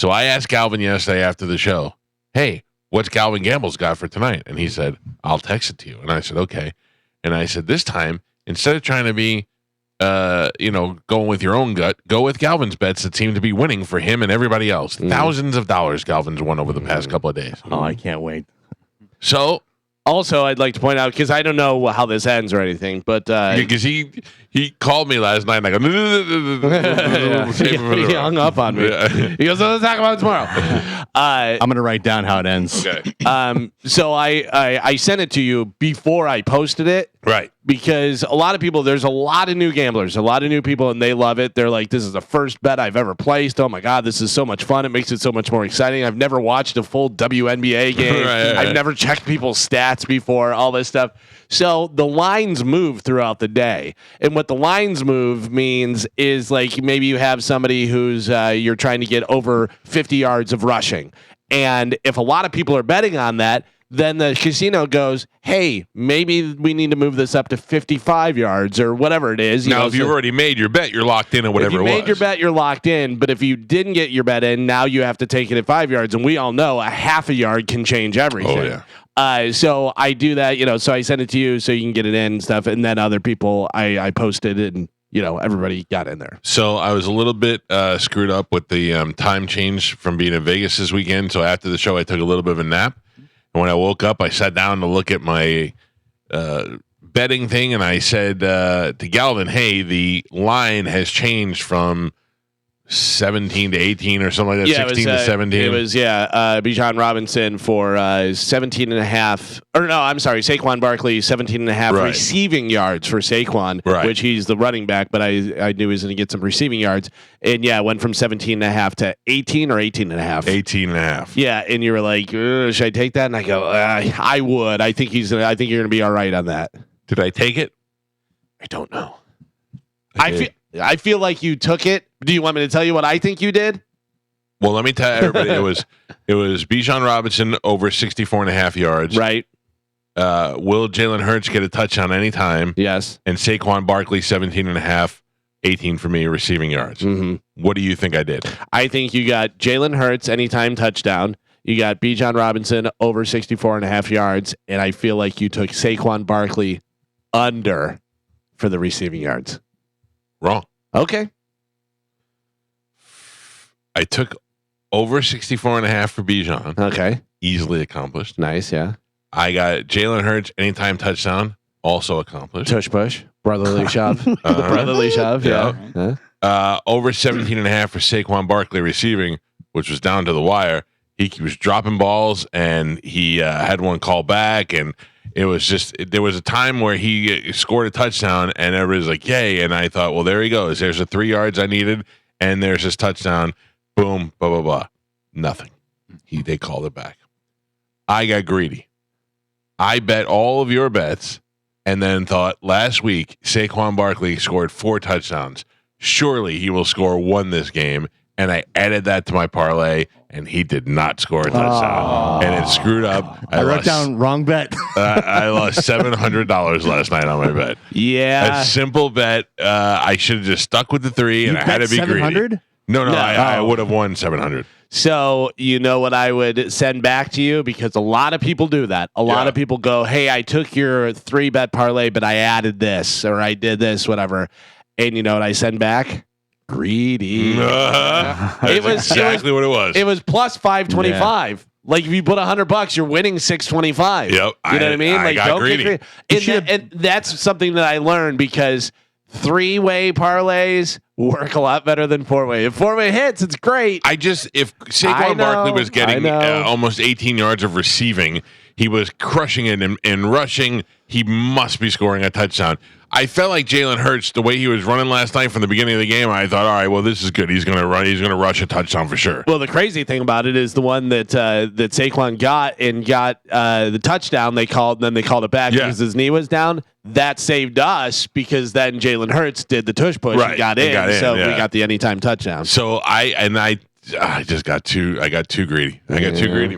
So I asked Galvin yesterday after the show, hey, what's Galvin Gamble's got for tonight? And he said, I'll text it to you. And I said, okay. And I said, this time, instead of trying to be, going with your own gut, go with Galvin's bets that seem to be winning for him and everybody else. Thousands of dollars Galvin's won over the past couple of days. Oh, I can't wait. So, also, I'd like to point out, because I don't know how this ends or anything, but because he called me last night and I go, he hung up on me. Yeah. He goes, let's talk about it tomorrow. I'm going to write down how it ends. Okay. So I sent it to you before I posted it. Right. Because a lot of people, there's a lot of new gamblers, a lot of new people, and they love it. They're like, this is the first bet I've ever placed. Oh, my God, this is so much fun. It makes it so much more exciting. I've never watched a full WNBA game. Right. I've never checked people's stats before, all this stuff. So the lines move throughout the day. And what the lines move means is like maybe you have somebody who's you're trying to get over 50 yards of rushing. And if a lot of people are betting on that, then the casino goes, hey, maybe we need to move this up to 55 yards or whatever it is. Now, if you've already made your bet, you're locked in at whatever it was. If you made your bet, you're locked in. But if you didn't get your bet in, now you have to take it at 5 yards. And we all know a half a yard can change everything. Oh, yeah. So I do that, so I send it to you so you can get it in and stuff. And then other people, I posted it and, everybody got in there. So I was a little bit screwed up with the time change from being in Vegas this weekend. So after the show, I took a little bit of a nap. And when I woke up, I sat down to look at my betting thing, and I said to Galvin, hey, the line has changed from 17 to 18 or something like that, 16 to 17. It was, Bijan Robinson for 17 and a half. Or no, I'm sorry, Saquon Barkley, 17 and a half receiving yards for Saquon, which he's the running back, but I knew he was going to get some receiving yards. And, it went from 17 and a half to 18 or 18 and a half. 18 and a half. Yeah, and you were like, should I take that? And I go, I would. I think you're going to be all right on that. Did I take it? I don't know. I feel like you took it. Do you want me to tell you what I think you did? Well, let me tell everybody. It was Bijan Robinson over 64 and a half yards. Right. Will Jalen Hurts get a touchdown anytime? Yes. And Saquon Barkley 17 and a half, 18 for me receiving yards. Mm-hmm. What do you think I did? I think you got Jalen Hurts anytime touchdown. You got Bijan Robinson over 64 and a half yards. And I feel like you took Saquon Barkley under for the receiving yards. Wrong. Okay. I took over 64 and a half for Bijan. Okay. Easily accomplished. Nice, yeah. I got Jalen Hurts anytime touchdown. Also accomplished. Tush push. Brotherly shove. Brotherly shove, yeah. Over 17 and a half for Saquon Barkley receiving, which was down to the wire. He was dropping balls, and he had one call back, and it was just, there was a time where he scored a touchdown, and everybody's like, yay. And I thought, well, there he goes. There's the 3 yards I needed, and there's his touchdown. Boom, blah, blah, blah. Nothing. They called it back. I got greedy. I bet all of your bets, and then thought last week, Saquon Barkley scored 4 touchdowns. Surely he will score 1 this game. And I added that to my parlay, and he did not score a touchdown. And it screwed up. I wrote down wrong bet. I lost $700 last night on my bet. Yeah. A simple bet. I should have just stuck with the 3, and I had to be greedy. No, I would have won 700. So you know what I would send back to you? Because a lot of people do that. A lot of people go, hey, I took your 3-bet parlay, but I added this, or I did this, whatever. And you know what I send back? Greedy. It was exactly what it was. It was plus 525. Yeah. Like if you put $100, you're winning 625. Yep. You know what I mean? I got greedy. And that's something that I learned because 3-way parlays work a lot better than 4-way. If 4-way hits, it's great. If Saquon Barkley was getting almost 18 yards of receiving, he was crushing it in rushing. He must be scoring a touchdown. I felt like Jalen Hurts, the way he was running last night from the beginning of the game, I thought, all right, well, this is good. He's going to run. He's going to rush a touchdown for sure. Well, the crazy thing about it is the one that Saquon got the touchdown they called, and then they called it back because his knee was down. That saved us because then Jalen Hurts did the tush push and got in. So we got the anytime touchdown. So I just got too greedy. I got too greedy.